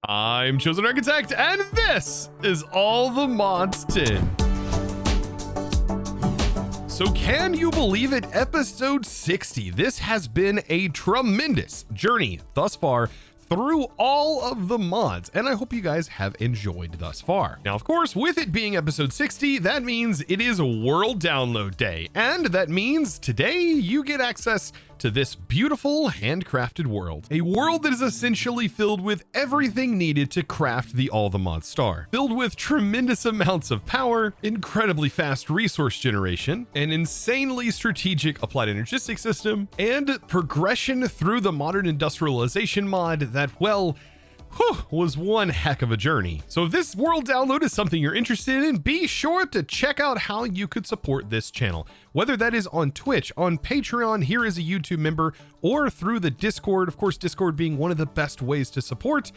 I'm ChosenArchitect, and this is All the Mods 10. So can you believe it? Episode 60. This has been a tremendous journey thus far through all of the mods, and I hope you guys have enjoyed thus far. Now, of course, with it being episode 60, that means it is World Download Day, and that means today you get access to this beautiful handcrafted world. A world that is essentially filled with everything needed to craft the All the Mods star. Filled with tremendous amounts of power, incredibly fast resource generation, an insanely strategic applied energistic system, and progression through the modern industrialization mod that, well, was one heck of a journey. So if this world download is something you're interested in, be sure to check out how you could support this channel, whether that is on Twitch, on Patreon, here as a YouTube member, or through the Discord. Of course, Discord being one of the best ways to support.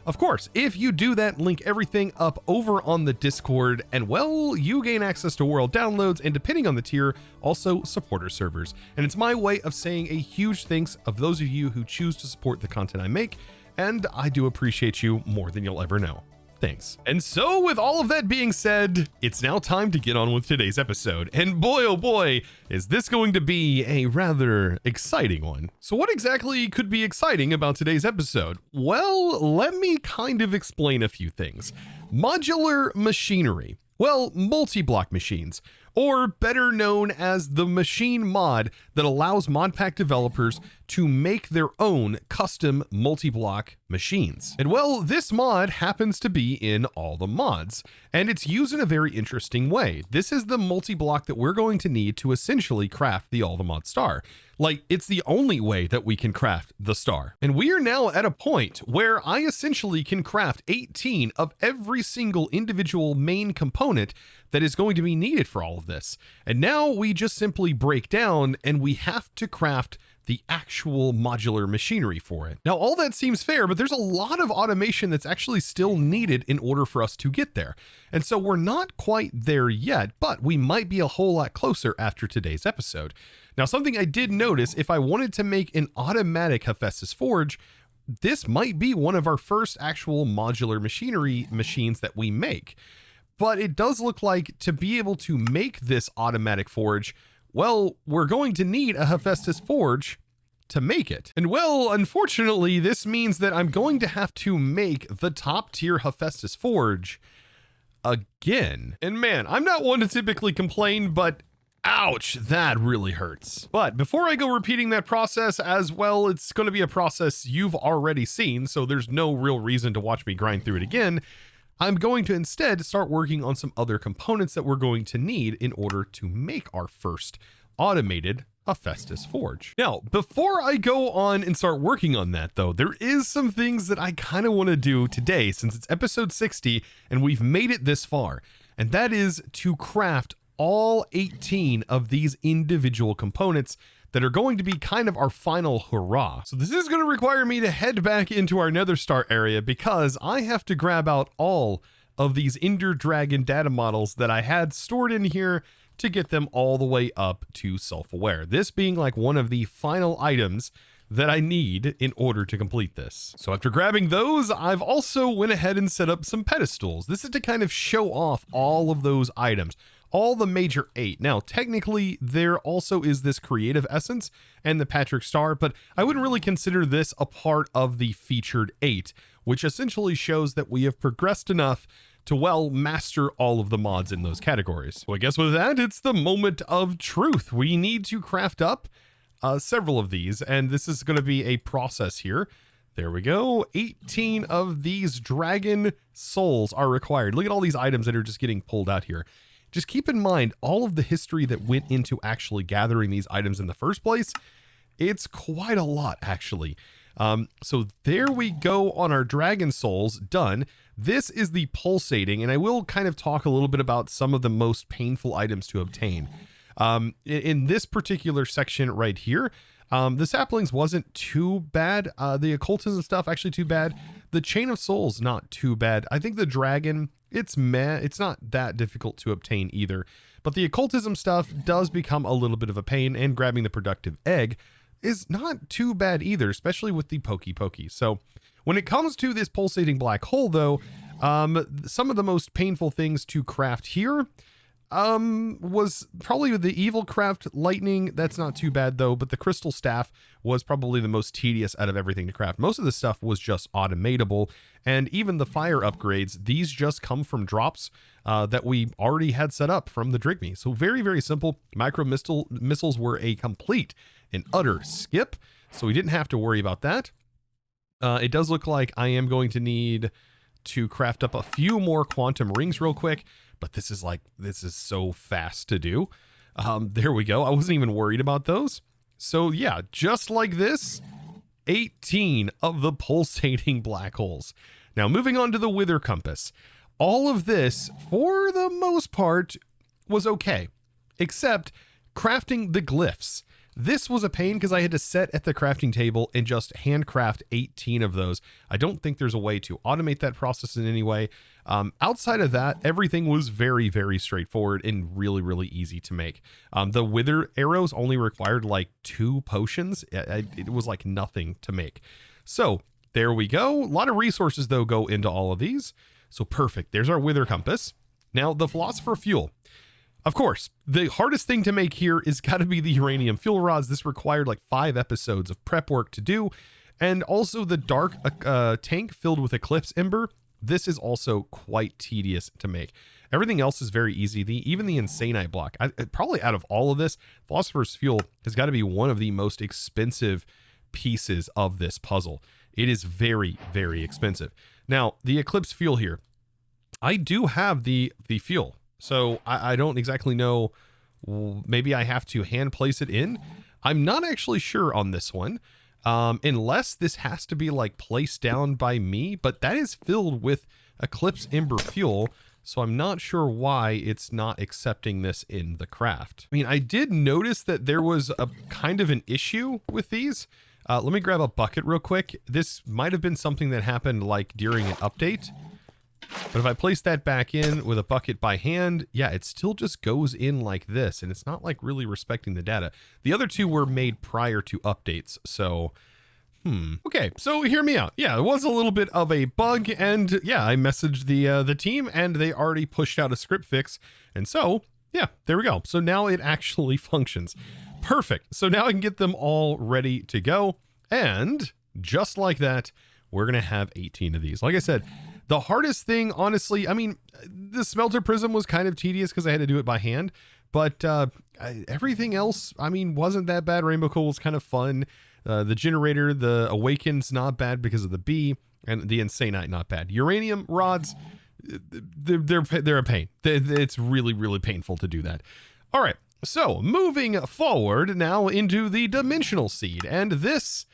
Of course, if you do that, link everything up over on the Discord, and well, you gain access to world downloads, and depending on the tier, also supporter servers. And it's my way of saying a huge thanks of those of you who choose to support the content I make, and I do appreciate you more than you'll ever know. Thanks. And so with all of that being said, it's now time to get on with today's episode. And boy, oh boy, is this going to be a rather exciting one. So what exactly could be exciting about today's episode? Well, let me kind of explain a few things. Modular machinery. Well, multi-block machines, or better known as the machine mod that allows Modpack developers to make their own custom multi-block machines. And well, this mod happens to be in all the mods, and it's used in a very interesting way. This is the multi-block that we're going to need to essentially craft the All the Mod star. Like, it's the only way that we can craft the star. And we are now at a point where I essentially can craft 18 of every single individual main component that is going to be needed for all of this. And now we just simply break down and we have to craft the actual modular machinery for it. Now, all that seems fair, but there's a lot of automation that's actually still needed in order for us to get there. And so we're not quite there yet, but we might be a whole lot closer after today's episode. Now, something I did notice, if I wanted to make an automatic Hephaestus forge, this might be one of our first actual modular machinery machines that we make. But it does look like to be able to make this automatic forge, well, we're going to need a Hephaestus forge to make it. And well, unfortunately, this means that I'm going to have to make the top tier Hephaestus forge again. And man, I'm not one to typically complain, but ouch, that really hurts. But before I go repeating that process, as well, it's going to be a process you've already seen, so there's no real reason to watch me grind through it again. I'm going to instead start working on some other components that we're going to need in order to make our first automated Hephaestus forge. Now, before I go on and start working on that though, there is some things that I kind of want to do today since it's episode 60 and we've made it this far, and that is to craft all 18 of these individual components that are going to be kind of our final hurrah. So this is going to require me to head back into our Nether Star area because I have to grab out all of these Ender Dragon data models that I had stored in here to get them all the way up to self-aware. This being like one of the final items that I need in order to complete this. So after grabbing those, I've also went ahead and set up some pedestals. This is to kind of show off all of those items, all the major 8. Now, technically, there also is this creative essence and the Patrick Star, but I wouldn't really consider this a part of the featured 8, which essentially shows that we have progressed enough to, well, master all of the mods in those categories. So I guess with that, it's the moment of truth. We need to craft up several of these, and this is going to be a process here. There we go. 18 of these dragon souls are required. Look at all these items that are just getting pulled out here. Just keep in mind all of the history that went into actually gathering these items in the first place. It's quite a lot, actually. So there we go on our dragon souls, done. This is the pulsating, and I will kind of talk a little bit about some of the most painful items to obtain. In this particular section right here, the saplings wasn't too bad. The occultism stuff, actually too bad. The chain of souls, not too bad. I think the dragon, it's meh. It's not that difficult to obtain either. But the occultism stuff does become a little bit of a pain, and grabbing the productive egg is not too bad either, especially with the pokey. So When it comes to this pulsating black hole, though, some of the most painful things to craft here was probably the evil craft lightning. That's not too bad though, but the crystal staff was probably the most tedious out of everything to craft. Most of the stuff was just automatable, and even the fire upgrades, these just come from drops that we already had set up from the Drigme. So very, very simple. Micro missiles were a complete and utter skip, so we didn't have to worry about that. It does look like I am going to need to craft up a few more quantum rings real quick, but this is so fast to do. There we go. I wasn't even worried about those. So yeah, just like this, 18 of the pulsating black holes. Now moving on to the Wither Compass. All of this, for the most part, was okay, except crafting the glyphs. This was a pain because I had to sit at the crafting table and just handcraft 18 of those. I don't think there's a way to automate that process in any way. Outside of that, everything was very, very straightforward and really, really easy to make. The wither arrows only required like 2 potions. It was like nothing to make. So there we go. A lot of resources though go into all of these. So perfect. There's our Wither Compass. Now the Philosopher Fuel. Of course, the hardest thing to make here is got to be the uranium fuel rods. This required like 5 episodes of prep work to do. And also the dark tank filled with Eclipse Ember. This is also quite tedious to make. Everything else is very easy. Even the Insanite block, probably out of all of this, Philosopher's Fuel has got to be one of the most expensive pieces of this puzzle. It is very, very expensive. Now, the Eclipse Fuel here, I do have the fuel. So I don't exactly know, maybe I have to hand place it in. I'm not actually sure on this one, unless this has to be like placed down by me, but that is filled with Eclipse Ember fuel. So I'm not sure why it's not accepting this in the craft. I mean, I did notice that there was a kind of an issue with these. Let me grab a bucket real quick. This might have been something that happened like during an update. But if I place that back in with a bucket by hand, yeah, it still just goes in like this, and it's not like really respecting the data. The other 2 were made prior to updates, so, okay, so hear me out. Yeah, it was a little bit of a bug, and yeah, I messaged the team, and they already pushed out a script fix, and so, yeah, there we go. So now it actually functions. Perfect. So now I can get them all ready to go, and just like that, we're gonna have 18 of these. Like I said, the hardest thing, honestly, I mean, the smelter prism was kind of tedious because I had to do it by hand, but everything else, I mean, wasn't that bad. Rainbow Coal was kind of fun. The generator, the Awaken's not bad because of the bee, and the Insanite not bad. Uranium rods, they're a pain. It's really, really painful to do that. All right, so moving forward now into the Dimensional Seed, and this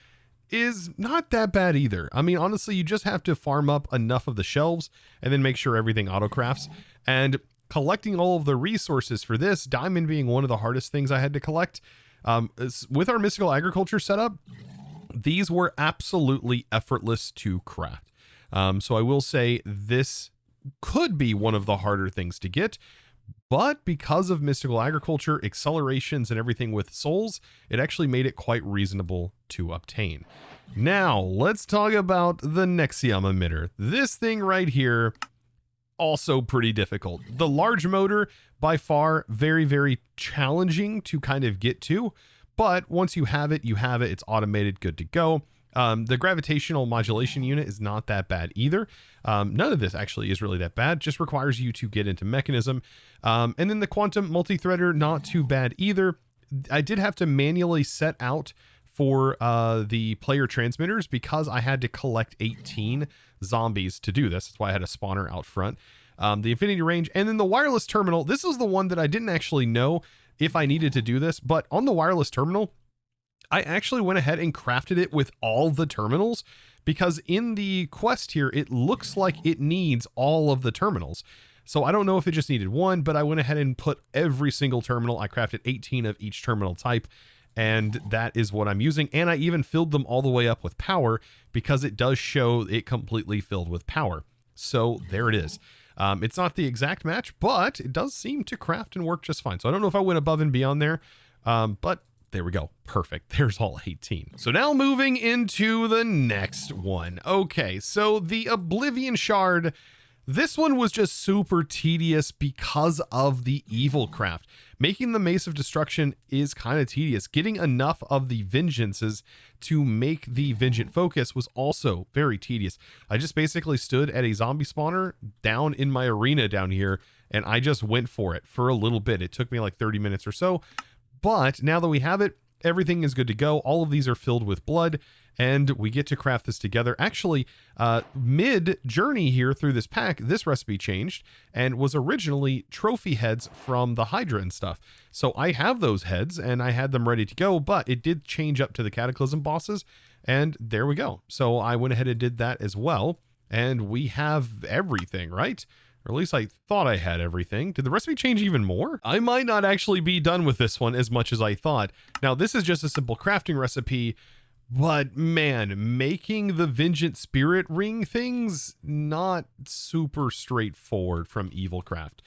is not that bad either. I mean, honestly, you just have to farm up enough of the shelves and then make sure everything auto-crafts. And collecting all of the resources for this, diamond being one of the hardest things I had to collect, with our mystical agriculture setup, these were absolutely effortless to craft. So I will say this could be one of the harder things to get, but because of mystical agriculture, accelerations, and everything with souls, it actually made it quite reasonable to obtain. Now, let's talk about the Nexium emitter. This thing right here, also pretty difficult. The large motor, by far, very, very challenging to kind of get to, but once you have it, it's automated, good to go. The gravitational modulation unit is not that bad either. None of this actually is really that bad, just requires you to get into mechanism. And then the quantum multi-threader, not too bad either. I did have to manually set out for the player transmitters because I had to collect 18 zombies to do this. That's why I had a spawner out front. The infinity range, and then the wireless terminal. This is the one that I didn't actually know if I needed to do this, but on the wireless terminal, I actually went ahead and crafted it with all the terminals because in the quest here, it looks like it needs all of the terminals. So I don't know if it just needed one, but I went ahead and put every single terminal. I crafted 18 of each terminal type, and that is what I'm using. And I even filled them all the way up with power because it does show it completely filled with power. So there it is. It's not the exact match, but it does seem to craft and work just fine. So I don't know if I went above and beyond there, but there we go. Perfect. There's all 18. So now moving into the next one. Okay, so the Oblivion shard. This one was just super tedious because of the evil craft. Making the Mace of Destruction is kind of tedious. Getting enough of the Vengeances to make the Vengeant Focus was also very tedious. I just basically stood at a zombie spawner down in my arena down here, and I just went for it for a little bit. It took me like 30 minutes or so. But now that we have it, everything is good to go. All of these are filled with blood, and we get to craft this together. Actually, mid-journey here through this pack, this recipe changed and was originally trophy heads from the Hydra and stuff. So I have those heads, and I had them ready to go, but it did change up to the Cataclysm bosses, and there we go. So I went ahead and did that as well, and we have everything, right? Or at least I thought I had everything. Did the recipe change even more? I might not actually be done with this one as much as I thought. Now, this is just a simple crafting recipe, but man, making the Vengeant Spirit Ring things, not super straightforward from Evilcraft.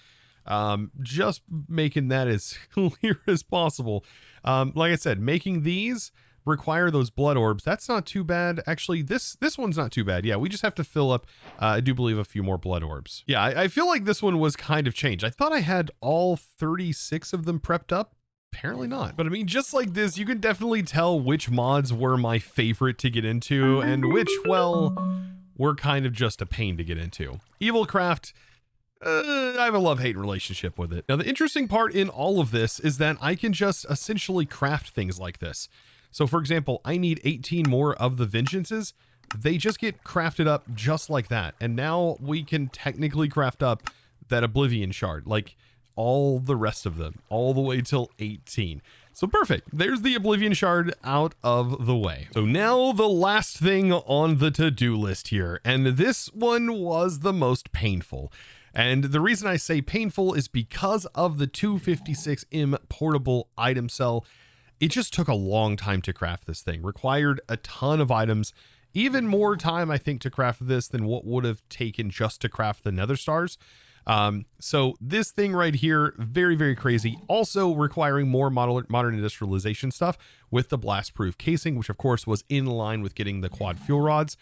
Just making that as clear as possible. Like I said, making these require those blood orbs. That's not too bad. Actually, this one's not too bad. Yeah, we just have to fill up, I do believe, a few more blood orbs. Yeah, I feel like this one was kind of changed. I thought I had all 36 of them prepped up. Apparently not. But I mean, just like this, you can definitely tell which mods were my favorite to get into and which, well, were kind of just a pain to get into. Evilcraft, I have a love-hate relationship with it. Now, the interesting part in all of this is that I can just essentially craft things like this. So for example, I need 18 more of the Vengeances. They just get crafted up just like that. And now we can technically craft up that Oblivion shard, like all the rest of them, all the way till 18. So perfect. There's the Oblivion shard out of the way. So now the last thing on the to-do list here, and this one was the most painful. And the reason I say painful is because of the 256M portable item cell. It just took a long time to craft this thing, required a ton of items, even more time, I think, to craft this than what would have taken just to craft the Nether Stars. So this thing right here, very, very crazy. Also requiring more modern industrialization stuff with the blast-proof casing, which of course was in line with getting the quad fuel rods.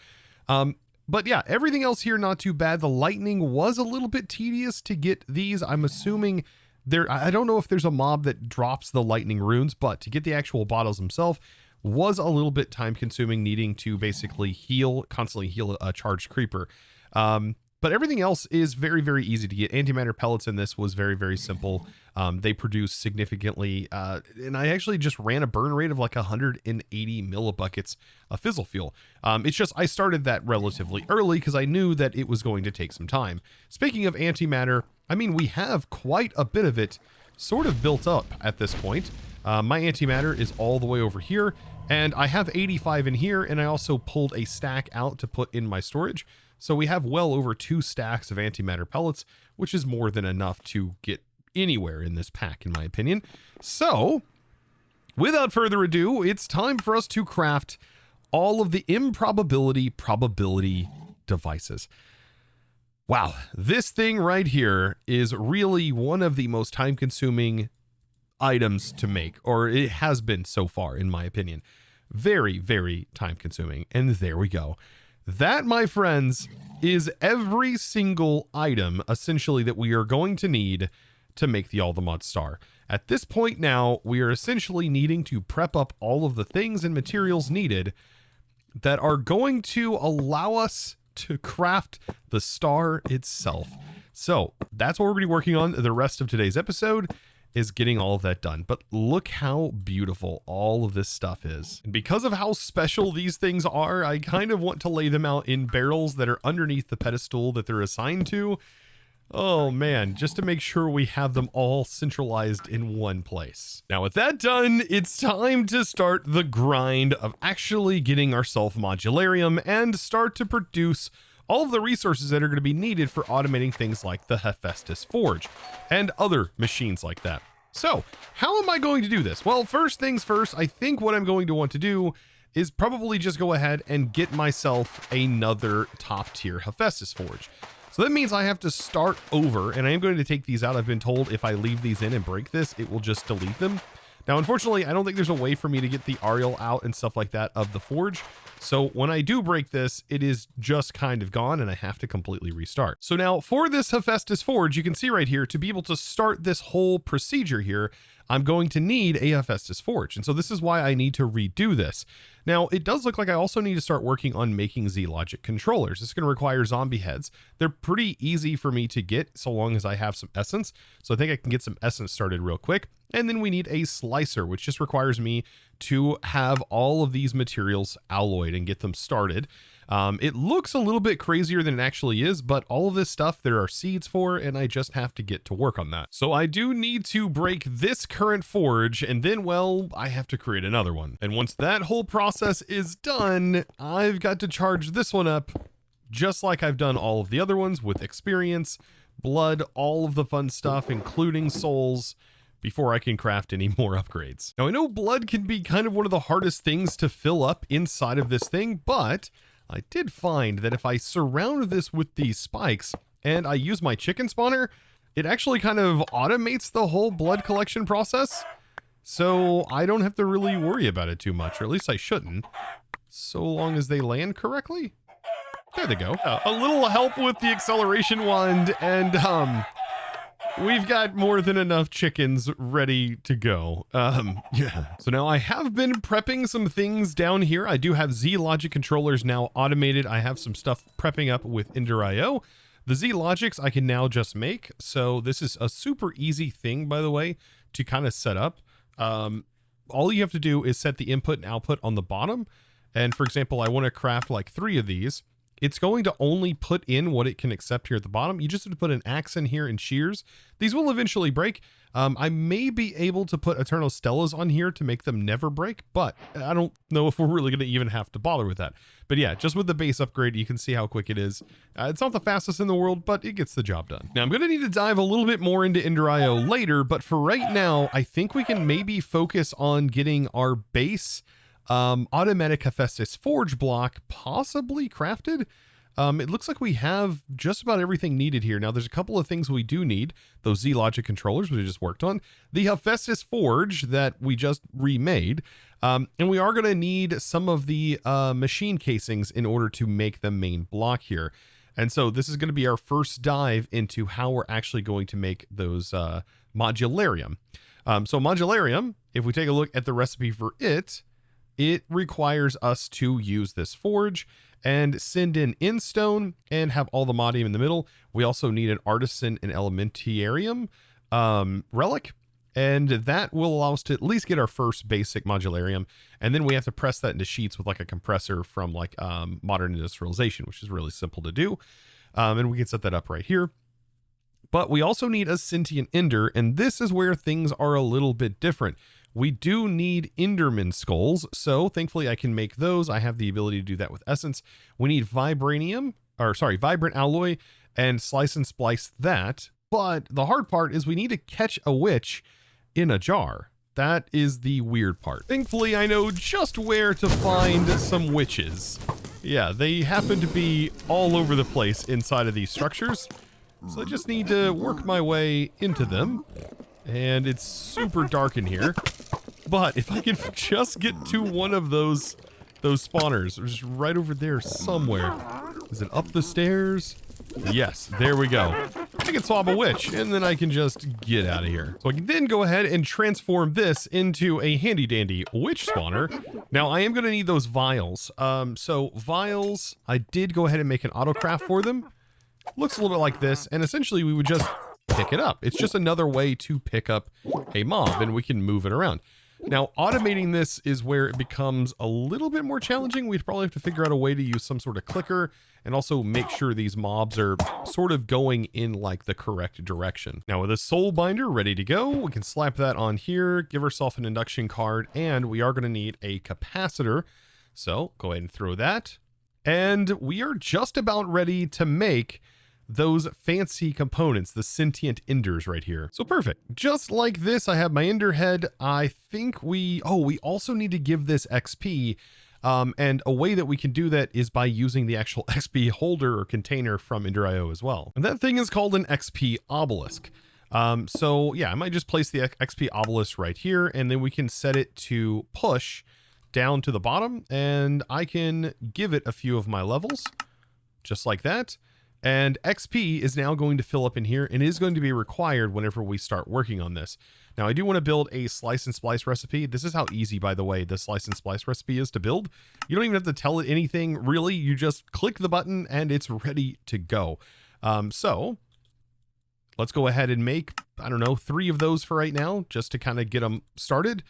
But yeah, everything else here, not too bad. The lightning was a little bit tedious to get these. I'm assuming I don't know if there's a mob that drops the lightning runes, but to get the actual bottles themselves was a little bit time consuming, needing to basically constantly heal a charged creeper. But everything else is very, very easy to get. Antimatter pellets in this was very, very simple. They produce significantly, and I actually just ran a burn rate of like 180 millibuckets of fizzle fuel. It's just, I started that relatively early because I knew that it was going to take some time. Speaking of antimatter, I mean, we have quite a bit of it sort of built up at this point. My antimatter is all the way over here, and I have 85 in here, and I also pulled a stack out to put in my storage. So we have well over 2 stacks of antimatter pellets, which is more than enough to get anywhere in this pack, in my opinion. So without further ado, it's time for us to craft all of the improbability probability devices. Wow, this thing right here is really one of the most time-consuming items to make, or it has been so far, in my opinion. Very, very time-consuming. And there we go. That, my friends, is every single item, essentially, that we are going to need to make the All the Mods Star. At this point now, we are essentially needing to prep up all of the things and materials needed that are going to allow us to craft the star itself. So that's what we're going to be working on the rest of today's episode, is getting all of that done. But look how beautiful all of this stuff is. And because of how special these things are, I kind of want to lay them out in barrels that are underneath the pedestal that they're assigned to. Oh man, just to make sure we have them all centralized in one place. Now with that done, it's time to start the grind of actually getting our self-modularium and start to produce all of the resources that are going to be needed for automating things like the Hephaestus Forge and other machines like that. So how am I going to do this? Well, first things first, I think what I'm going to want to do is probably just go ahead and get myself another top tier Hephaestus Forge. So that means I have to start over, and I am going to take these out. I've been told if I leave these in and break this, it will just delete them. Now, unfortunately, I don't think there's a way for me to get the Ariel out and stuff like that of the forge. So when I do break this, it is just kind of gone and I have to completely restart. So now for this Hephaestus forge, you can see right here, to be able to start this whole procedure here, I'm going to need a Hephaestus forge. And so this is why I need to redo this. Now, it does look like I also need to start working on making Z-Logic controllers. This is going to require zombie heads. They're pretty easy for me to get so long as I have some essence. So I think I can get some essence started real quick. And then we need a slicer, which just requires me to have all of these materials alloyed and get them started. It looks a little bit crazier than it actually is, but all of this stuff there are seeds for, and I just have to get to work on that. So I do need to break this current forge, and then, well, I have to create another one. And once that whole process is done, I've got to charge this one up, just like I've done all of the other ones, with experience, blood, all of the fun stuff, including souls, before I can craft any more upgrades. Now, I know blood can be kind of one of the hardest things to fill up inside of this thing, but I did find that if I surround this with these spikes and I use my chicken spawner, it actually kind of automates the whole blood collection process. So I don't have to really worry about it too much, or at least I shouldn't, so long as they land correctly. There they go. A little help with the acceleration wand, and we've got more than enough chickens ready to go. Yeah. So now I have been prepping some things down here. I do have Z-Logic controllers now automated. I have some stuff prepping up with Ender.io. The Z-Logics I can now just make. So this is a super easy thing, by the way, to kind of set up. All you have to do is set the input and output on the bottom. And for example, I want to craft like 3 of these. It's going to only put in what it can accept here at the bottom. You just have to put an axe in here and shears. These will eventually break. I may be able to put Eternal Stellas on here to make them never break, but I don't know if we're really going to even have to bother with that. But yeah, just with the base upgrade, you can see how quick it is. It's not the fastest in the world, but it gets the job done. Now, I'm going to need to dive a little bit more into Ender.io later, but for right now, I think we can maybe focus on getting our base automatic Hephaestus forge block possibly crafted. It looks like we have just about everything needed here. Now, there's a couple of things we do need. Those Z-Logic controllers we just worked on. The Hephaestus forge that we just remade. And we are going to need some of the machine casings in order to make the main block here. And so this is going to be our first dive into how we're actually going to make those modularium. So modularium, if we take a look at the recipe for it, it requires us to use this forge and send in stone and have all the modium in the middle. We also need an artisan and elementarium relic, and that will allow us to at least get our first basic modularium. And then we have to press that into sheets with like a compressor from like modern industrialization, which is really simple to do. And we can set that up right here. But we also need a sentient ender, and this is where things are a little bit different. We do need Enderman skulls, so thankfully I can make those. I have the ability to do that with essence. We need vibrant alloy and slice and splice that. But the hard part is we need to catch a witch in a jar. That is the weird part. Thankfully, I know just where to find some witches. Yeah, they happen to be all over the place inside of these structures. So I just need to work my way into them. And it's super dark in here. But if I can just get to one of those spawners, just right over there somewhere. Is it up the stairs? Yes, there we go. I can swap a witch, and then I can just get out of here. So I can then go ahead and transform this into a handy-dandy witch spawner. Now, I am going to need those vials. So vials, I did go ahead and make an autocraft for them. Looks a little bit like this, and essentially we would just pick it up. It's just another way to pick up a mob, and we can move it around. Now, automating this is where it becomes a little bit more challenging. We'd probably have to figure out a way to use some sort of clicker and also make sure these mobs are sort of going in like the correct direction. Now, with a soul binder ready to go, we can slap that on here, give ourselves an induction card, and we are going to need a capacitor. So go ahead and throw that. And we are just about ready to make those fancy components, the sentient enders right here. So perfect. Just like this, I have my ender head. I think we also need to give this XP. And a way that we can do that is by using the actual XP holder or container from Ender.io as well. And that thing is called an XP obelisk. So yeah, I might just place the XP obelisk right here, and then we can set it to push down to the bottom, and I can give it a few of my levels, just like that. And XP is now going to fill up in here and is going to be required whenever we start working on this. Now, I do want to build a slice and splice recipe. This is how easy, by the way, the slice and splice recipe is to build. You don't even have to tell it anything, really. You just click the button and it's ready to go. So let's go ahead and make, I don't know, 3 of those for right now, just to kind of get them started.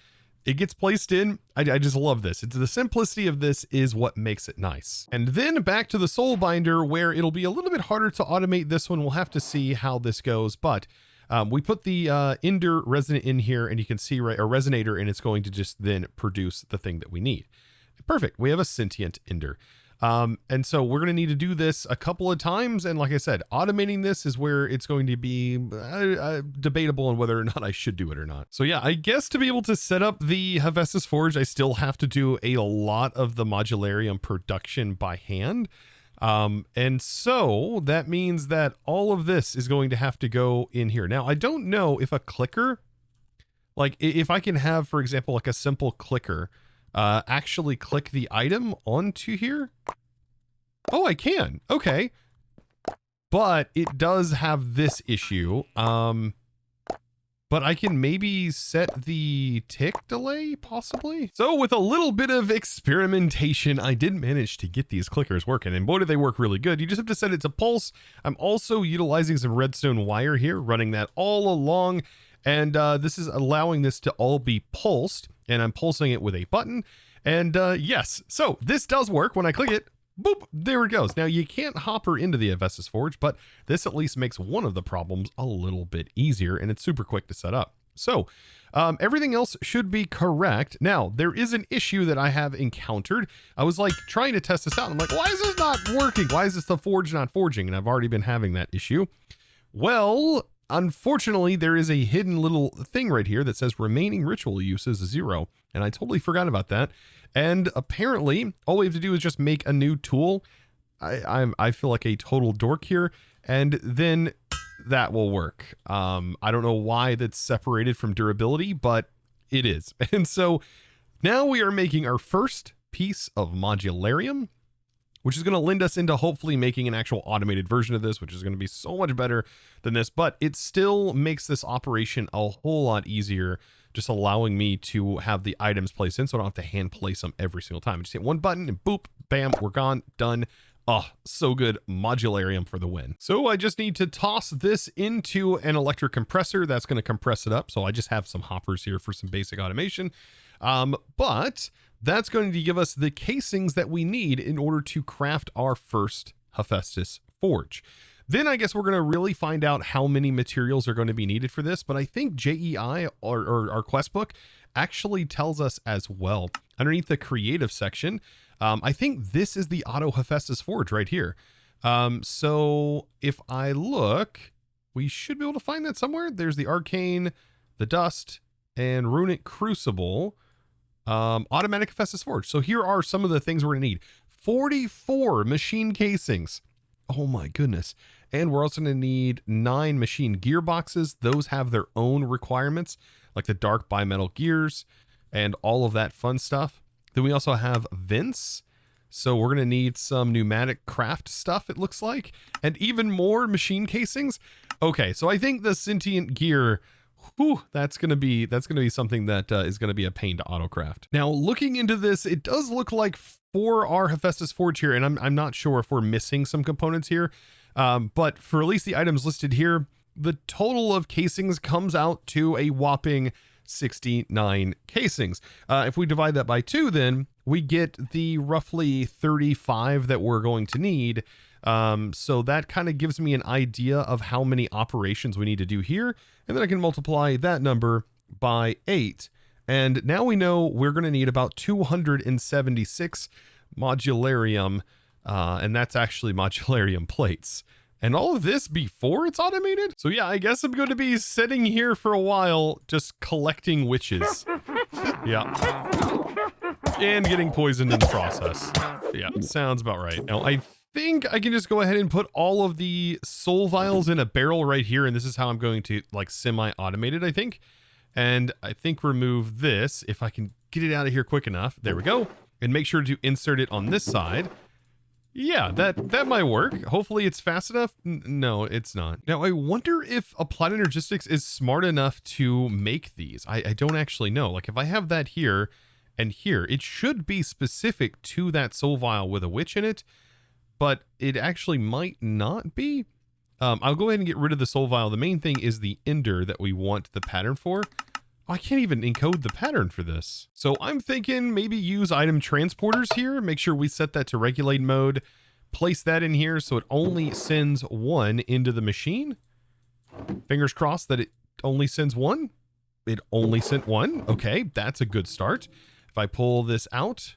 It gets placed in. I just love this. It's the simplicity of this is what makes it nice. And then back to the soul binder, where it'll be a little bit harder to automate this one. We'll have to see how this goes, but we put the Ender resonant in here, and you can see, right, a resonator, and it's going to just then produce the thing that we need. Perfect. We have a sentient Ender. And so we're going to need to do this a couple of times. And like I said, automating this is where it's going to be debatable on whether or not I should do it or not. So yeah, I guess to be able to set up the Hephaestus Forge, I still have to do a lot of the modularium production by hand. And so that means that all of this is going to have to go in here. Now, I don't know if a clicker, like if I can have, for example, like a simple clicker, actually click the item onto here. Oh, I can. Okay. But it does have this issue. But I can maybe set the tick delay, possibly. So with a little bit of experimentation, I did manage to get these clickers working, and boy, did they work really good. You just have to set it to pulse. I'm also utilizing some redstone wire here, running that all along. And this is allowing this to all be pulsed, and I'm pulsing it with a button. And yes, so this does work. When I click it, boop, there it goes. Now you can't hopper into the Hephaestus Forge, but this at least makes one of the problems a little bit easier, and it's super quick to set up. So everything else should be correct. Now, there is an issue that I have encountered. I was like trying to test this out. I'm like, why is this not working? Why is this the forge not forging? And I've already been having that issue. Well, unfortunately, there is a hidden little thing right here that says remaining ritual use is 0. And I totally forgot about that. And apparently, all we have to do is just make a new tool. I feel like a total dork here. And then that will work. I don't know why that's separated from durability, but it is. And so now we are making our first piece of modularium, which is going to lend us into hopefully making an actual automated version of this, which is going to be so much better than this, but it still makes this operation a whole lot easier, just allowing me to have the items placed in so I don't have to hand place them every single time. I just hit one button and boop, bam, we're gone, done. Oh, so good. Modularium for the win. So I just need to toss this into an electric compressor. That's going to compress it up. So I just have some hoppers here for some basic automation. But that's going to give us the casings that we need in order to craft our first Hephaestus Forge. Then I guess we're going to really find out how many materials are going to be needed for this. But I think JEI or our quest book actually tells us as well. Underneath the creative section, I think this is the auto Hephaestus Forge right here. So if I look, we should be able to find that somewhere. There's the arcane, the dust, and runic crucible. Automatic Hephaestus Forge. So here are some of the things we're gonna need. 44 machine casings. Oh my goodness. And we're also gonna need 9 machine gearboxes. Those have their own requirements, like the dark bimetal gears and all of that fun stuff. Then we also have vents. So we're gonna need some pneumatic craft stuff, it looks like, and even more machine casings. Okay, so I think the sentient gear, whew, that's gonna be something that is gonna be a pain to autocraft. Now, looking into this, it does look like for our Hephaestus Forge here, and I'm not sure if we're missing some components here, but for at least the items listed here, the total of casings comes out to a whopping 69 casings. If we divide that by 2, then we get the roughly 35 that we're going to need. So that kind of gives me an idea of how many operations we need to do here. And then I can multiply that number by 8. And now we know we're going to need about 276 modularium. And that's actually modularium plates. And all of this before it's automated? So yeah, I guess I'm going to be sitting here for a while just collecting witches. Yeah. And getting poisoned in the process. Yeah, sounds about right. Now, I think I can just go ahead and put all of the soul vials in a barrel right here. And this is how I'm going to like semi-automate it, I think. And I think remove this if I can get it out of here quick enough. There we go. And make sure to insert it on this side. Yeah, that might work. Hopefully it's fast enough. No, it's not. Now, I wonder if Applied Energistics is smart enough to make these. I don't actually know. Like if I have that here and here, it should be specific to that soul vial with a witch in it, but it actually might not be. I'll go ahead and get rid of the soul vial. The main thing is the ender that we want the pattern for. Oh, I can't even encode the pattern for this. So I'm thinking maybe use item transporters here. Make sure we set that to regulate mode. Place that in here so it only sends one into the machine. Fingers crossed that it only sends one. It only sent one. Okay, that's a good start. If I pull this out,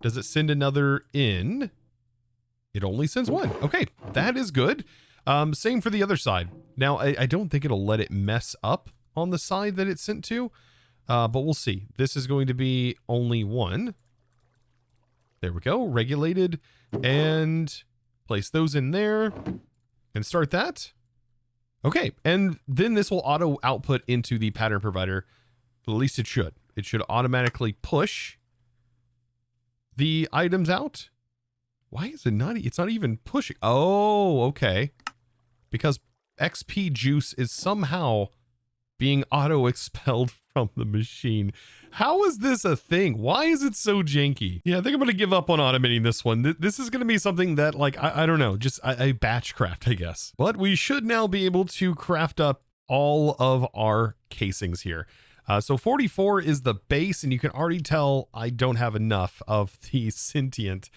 does it send another in? It only sends one. Okay, that is good. Same for the other side. Now, I don't think it'll let it mess up on the side that it's sent to, but we'll see. This is going to be only one. There we go, regulated, and place those in there and start that. Okay, and then this will auto output into the pattern provider. At least it should. It should automatically push the items out. Why is it not? It's not even pushing. Oh, okay. Because XP juice is somehow being auto-expelled from the machine. How is this a thing? Why is it so janky? Yeah, I think I'm going to give up on automating this one. This is going to be something that, like, I don't know, just a batch craft, I guess. But we should now be able to craft up all of our casings here. So 44 is the base, and you can already tell I don't have enough of the sentient.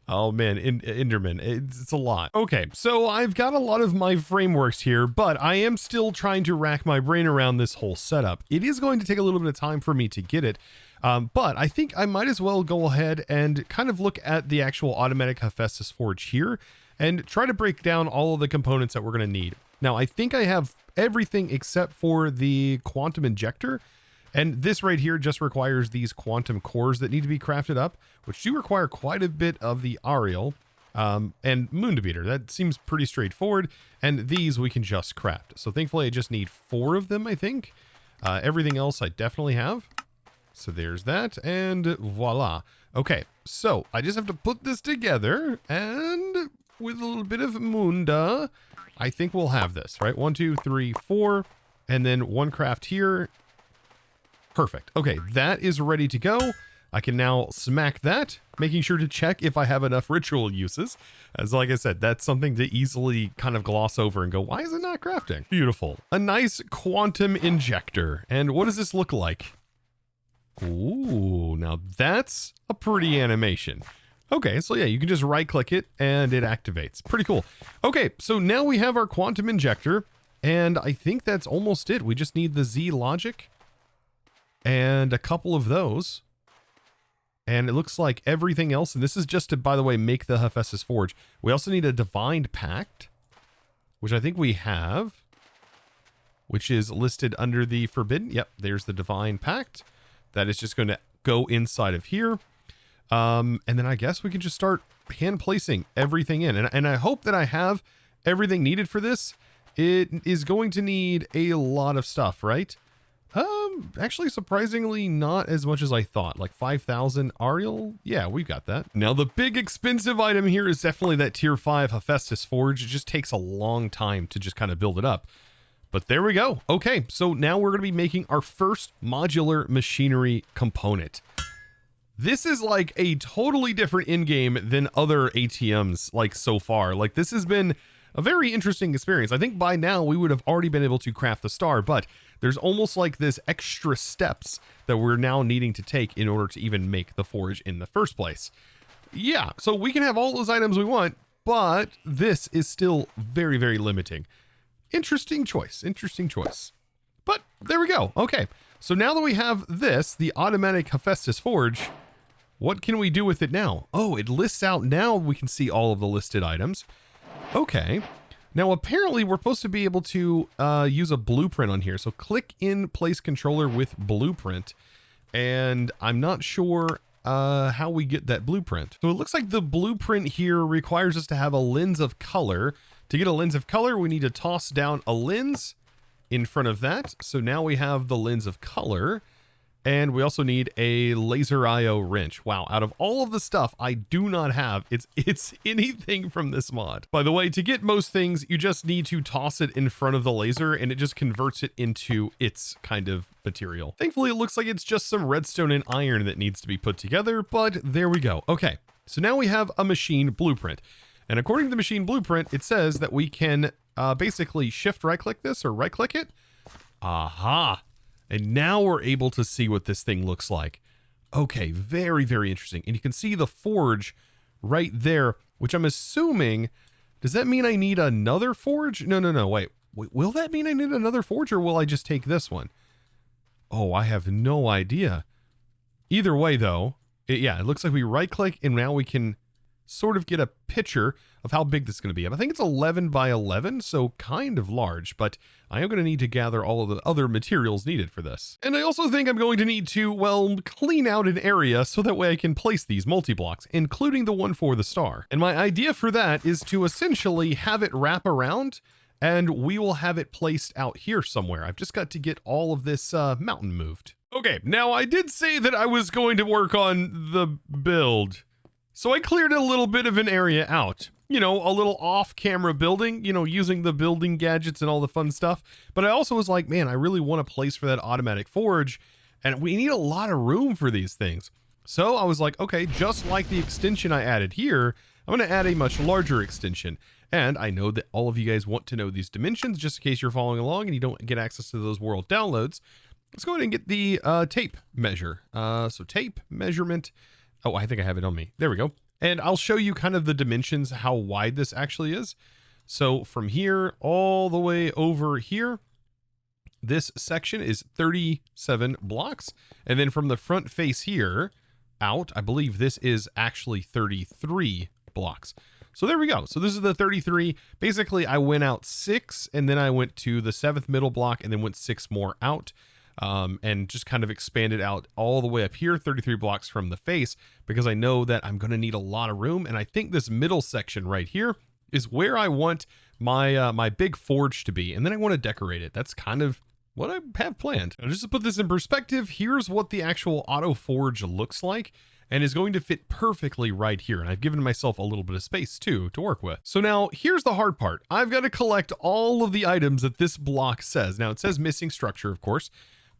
Oh man, Enderman, it's a lot. Okay, so I've got a lot of my frameworks here, but I am still trying to rack my brain around this whole setup. It is going to take a little bit of time for me to get it, but I think I might as well go ahead and kind of look at the actual automatic Hephaestus forge here and try to break down all of the components that we're going to need. Now, I think I have everything except for the quantum injector. And this right here just requires these quantum cores that need to be crafted up, which do require quite a bit of the Ariel and Moon Debater. That seems pretty straightforward. And these we can just craft. So thankfully I just need 4 of them, I think. Everything else I definitely have. So there's that, and voila. Okay, so I just have to put this together, and with a little bit of Munda, I think we'll have this, right? 1, 2, 3, 4, and then 1 craft here. Perfect. Okay, that is ready to go. I can now smack that, making sure to check if I have enough ritual uses. As like I said, that's something to easily kind of gloss over and go, why is it not crafting? Beautiful. A nice quantum injector. And what does this look like? Ooh, now that's a pretty animation. Okay, so yeah, you can just right click it and it activates. Pretty cool. Okay, so now we have our quantum injector, and I think that's almost it. We just need the Z logic and a couple of those. And it looks like everything else, and this is just to, by the way, make the Hephaestus Forge. We also need a Divine Pact, which I think we have, which is listed under the Forbidden. Yep, there's the Divine Pact. That is just going to go inside of here. And then I guess we can just start hand placing everything in. And I hope that I have everything needed for this. It is going to need a lot of stuff, right? Actually, surprisingly, not as much as I thought. Like 5,000 Ariel? Yeah, we've got that. Now, the big expensive item here is definitely that tier 5 Hephaestus Forge. It just takes a long time to just kind of build it up. But there we go. Okay, so now we're going to be making our first modular machinery component. This is like a totally different in-game than other ATMs like so far. Like this has been a very interesting experience. I think by now we would have already been able to craft the star, but there's almost like this extra steps that we're now needing to take in order to even make the forge in the first place. Yeah, so we can have all those items we want, but this is still very, very limiting. Interesting choice, interesting choice. But there we go. Okay, so now that we have this, the automatic Hephaestus Forge, what can we do with it now? Oh, it lists out now. We can see all of the listed items. Okay. Now, apparently, we're supposed to be able to use a blueprint on here. So click in place controller with blueprint. And I'm not sure how we get that blueprint. So it looks like the blueprint here requires us to have a lens of color. To get a lens of color, we need to toss down a lens in front of that. So now we have the lens of color. And we also need a laser IO wrench. Wow, out of all of the stuff I do not have, it's anything from this mod. By the way, to get most things, you just need to toss it in front of the laser and it just converts it into its kind of material. Thankfully, it looks like it's just some redstone and iron that needs to be put together, but there we go. Okay, so now we have a machine blueprint. And according to the machine blueprint, it says that we can basically shift right click this or right click it. Aha. And now we're able to see what this thing looks like. Okay, very, very interesting. And you can see the forge right there, which I'm assuming, does that mean I need another forge? No, wait. Will that mean I need another forge or will I just take this one? Oh, I have no idea. Either way though, it looks like we right click and now we can sort of get a picture of how big this is going to be. I think it's 11 by 11, so kind of large, but I am going to need to gather all of the other materials needed for this. And I also think I'm going to need to, well, clean out an area so that way I can place these multi-blocks, including the one for the star. And my idea for that is to essentially have it wrap around and we will have it placed out here somewhere. I've just got to get all of this mountain moved. Okay, now I did say that I was going to work on the build. So I cleared a little bit of an area out, you know, a little off-camera building, you know, using the building gadgets and all the fun stuff. But I also was like, man, I really want a place for that automatic forge, and we need a lot of room for these things. So I was like, okay, just like the extension I added here, I'm going to add a much larger extension. And I know that all of you guys want to know these dimensions, just in case you're following along and you don't get access to those world downloads. Let's go ahead and get the tape measure. So tape measurement. Oh, I think I have it on me. There we go. And I'll show you kind of the dimensions, how wide this actually is. So from here all the way over here, this section is 37 blocks. And then from the front face here out, I believe this is actually 33 blocks. So there we go. So this is the 33. Basically, I went out 6 and then I went to the 7th middle block and then went 6 more out. And just kind of expanded out all the way up here, 33 blocks from the face, because I know that I'm going to need a lot of room. And I think this middle section right here is where I want my my big forge to be. And then I want to decorate it. That's kind of what I have planned. Now, just to put this in perspective, here's what the actual auto forge looks like and is going to fit perfectly right here. And I've given myself a little bit of space too to work with. So now here's the hard part. I've got to collect all of the items that this block says. Now it says missing structure, of course.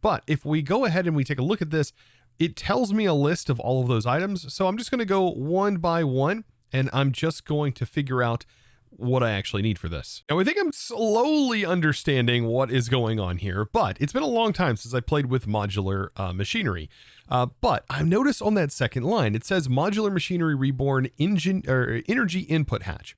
But if we go ahead and we take a look at this, it tells me a list of all of those items. So I'm just going to go one by one, and I'm just going to figure out what I actually need for this. Now I think I'm slowly understanding what is going on here, but it's been a long time since I played with modular machinery. But I've noticed on that second line, it says modular machinery reborn engine or energy input hatch.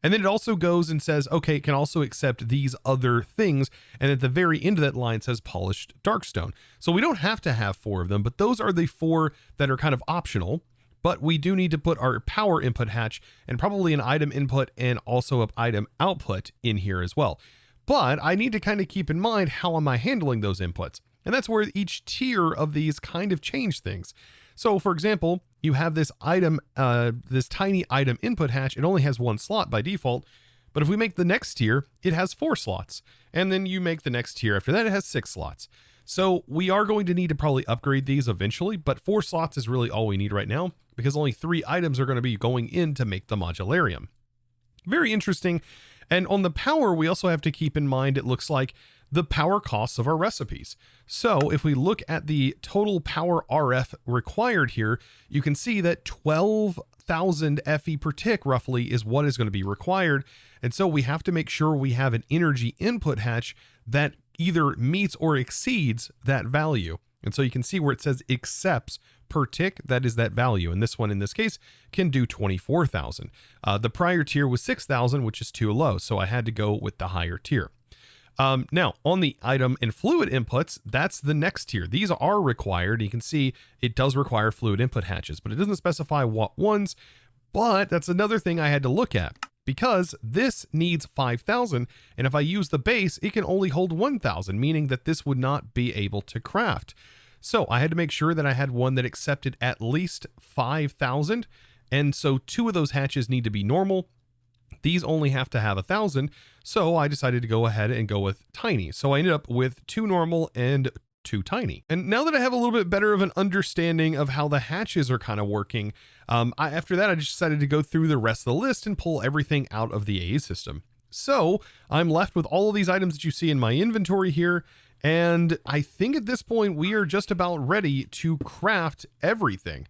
And then it also goes and says, okay, it can also accept these other things. And at the very end of that line says polished darkstone. So we don't have to have 4 of them, but those are the 4 that are kind of optional. But we do need to put our power input hatch and probably an item input and also an item output in here as well. But I need to kind of keep in mind, how am I handling those inputs? And that's where each tier of these kind of change things. So for example, you have this item, this tiny item input hatch. It only has 1 slot by default, but if we make the next tier, it has 4 slots. And then you make the next tier after that, it has 6 slots. So we are going to need to probably upgrade these eventually, but 4 slots is really all we need right now because only 3 items are going to be going in to make the modularium. Very interesting. And on the power, we also have to keep in mind, it looks like, the power costs of our recipes. So if we look at the total power RF required here, you can see that 12,000 FE per tick roughly is what is going to be required. And so we have to make sure we have an energy input hatch that either meets or exceeds that value. And so you can see where it says accepts per tick, that is that value. And this one in this case can do 24,000. The prior tier was 6,000, which is too low. So I had to go with the higher tier. Now on the item and fluid inputs, that's the next tier. These are required. You can see it does require fluid input hatches, but it doesn't specify what ones. But that's another thing I had to look at because this needs 5,000. And if I use the base, it can only hold 1,000, meaning that this would not be able to craft. So I had to make sure that I had one that accepted at least 5,000. And so 2 of those hatches need to be normal. These only have to have 1,000. So I decided to go ahead and go with tiny. So I ended up with 2 normal and 2 tiny. And now that I have a little bit better of an understanding of how the hatches are kind of working, after that, I just decided to go through the rest of the list and pull everything out of the AA system. So I'm left with all of these items that you see in my inventory here. And I think at this point, we are just about ready to craft everything.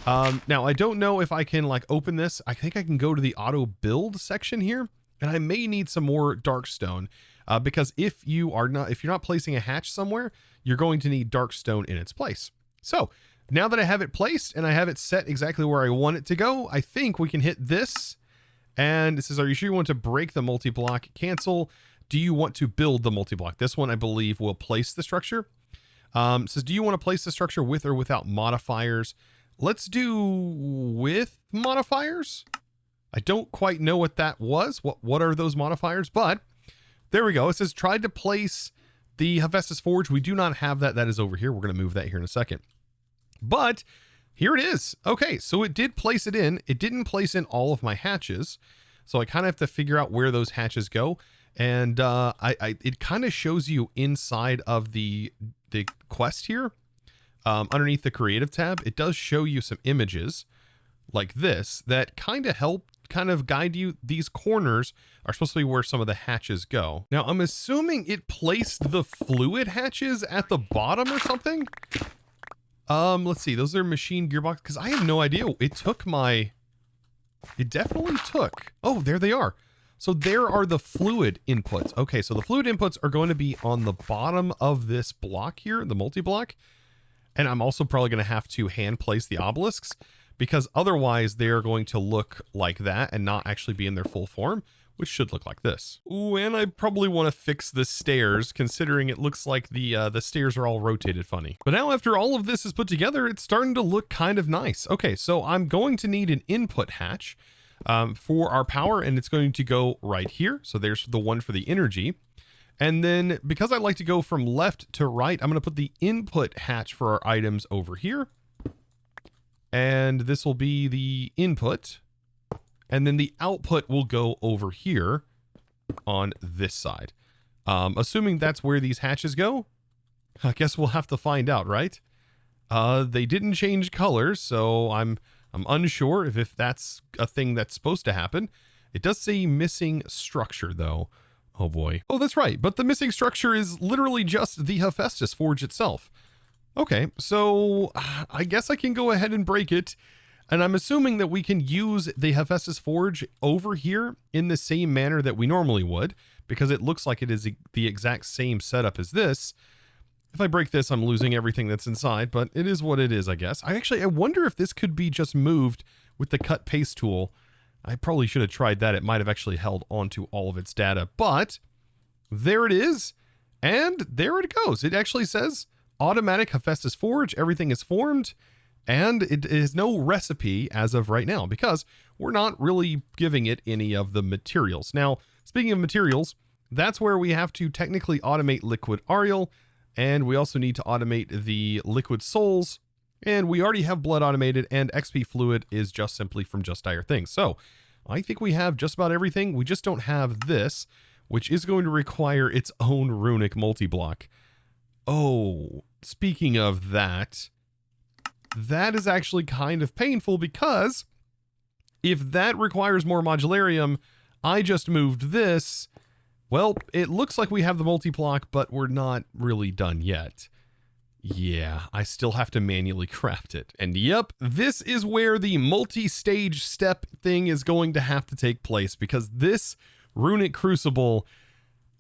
Now, I don't know if I can like open this. I think I can go to the auto build section here, and I may need some more dark stone because if you're not placing a hatch somewhere, you're going to need dark stone in its place. So now that I have it placed and I have it set exactly where I want it to go, I think we can hit this. And it says, are you sure you want to break the multi-block? Cancel. Do you want to build the multi-block? This one, I believe, will place the structure. It says, do you want to place the structure with or without modifiers? Let's do with modifiers. I don't quite know what that was. What are those modifiers? But there we go. It says, tried to place the Hephaestus Forge. We do not have that. That is over here. We're going to move that here in a second. But here it is. Okay, so it did place it in. It didn't place in all of my hatches. So I kind of have to figure out where those hatches go. And it kind of shows you inside of the quest here, underneath the creative tab. It does show you some images like this that kind of help kind of guide you. These corners are supposed to be where some of the hatches go. Now, I'm assuming it placed the fluid hatches at the bottom or something. Let's see. Those are machine gearbox, because I have no idea. It definitely took. Oh, there they are. So there are the fluid inputs. Okay, so the fluid inputs are going to be on the bottom of this block here, the multi-block. And I'm also probably going to have to hand place the obelisks, because otherwise they're going to look like that and not actually be in their full form, which should look like this. Ooh, and I probably want to fix the stairs, considering it looks like the stairs are all rotated funny. But now after all of this is put together, it's starting to look kind of nice. Okay, so I'm going to need an input hatch for our power, and it's going to go right here. So there's the one for the energy. And then because I like to go from left to right, I'm going to put the input hatch for our items over here. And this will be the input. And then the output will go over here on this side. Assuming that's where these hatches go, I guess we'll have to find out, right? They didn't change colors, so I'm unsure if that's a thing that's supposed to happen. It does say missing structure, though. Oh boy. Oh, that's right. But the missing structure is literally just the Hephaestus Forge itself. Okay, so I guess I can go ahead and break it. And I'm assuming that we can use the Hephaestus Forge over here in the same manner that we normally would, because it looks like it is the exact same setup as this. If I break this, I'm losing everything that's inside, but it is what it is, I guess. I wonder if this could be just moved with the cut paste tool. I probably should have tried that. It might have actually held onto all of its data, but there it is. And there it goes. It actually says automatic Hephaestus Forge. Everything is formed. And it is no recipe as of right now, because we're not really giving it any of the materials. Now, speaking of materials, that's where we have to technically automate liquid Ariel, and we also need to automate the liquid souls, and we already have blood automated, and XP fluid is just simply from Just Dire Things. So I think we have just about everything. We just don't have this, which is going to require its own runic multi-block. Oh, speaking of that, that is actually kind of painful, because if that requires more modularium, I just moved this. Well, it looks like we have the multi-block, but we're not really done yet. Yeah, I still have to manually craft it. And yep, this is where the multi-stage step thing is going to have to take place, because this runic crucible,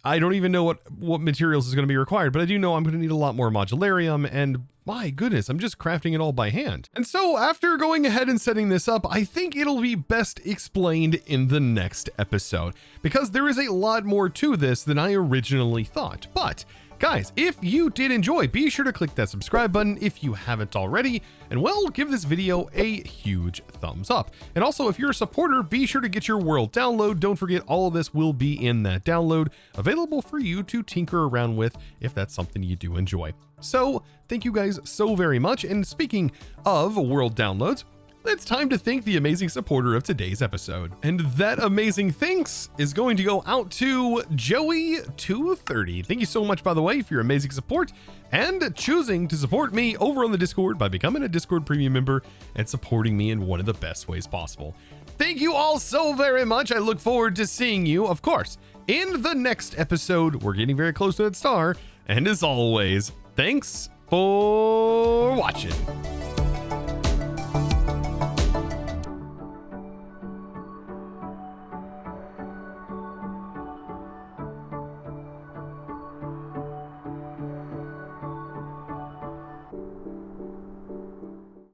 I don't even know what materials is going to be required, but I do know I'm going to need a lot more modularium, and my goodness, I'm just crafting it all by hand. And so after going ahead and setting this up, I think it'll be best explained in the next episode, because there is a lot more to this than I originally thought. But Guys, if you did enjoy, be sure to click that subscribe button if you haven't already, and well, give this video a huge thumbs up. And also, if you're a supporter, be sure to get your world download. Don't forget, all of this will be in that download, available for you to tinker around with if that's something you do enjoy. So, thank you guys so very much. And speaking of world downloads, it's time to thank the amazing supporter of today's episode. And that amazing thanks is going to go out to Joey230. Thank you so much, by the way, for your amazing support and choosing to support me over on the Discord by becoming a Discord premium member and supporting me in one of the best ways possible. Thank you all so very much. I look forward to seeing you, of course, in the next episode. We're getting very close to that star. And as always, thanks for watching.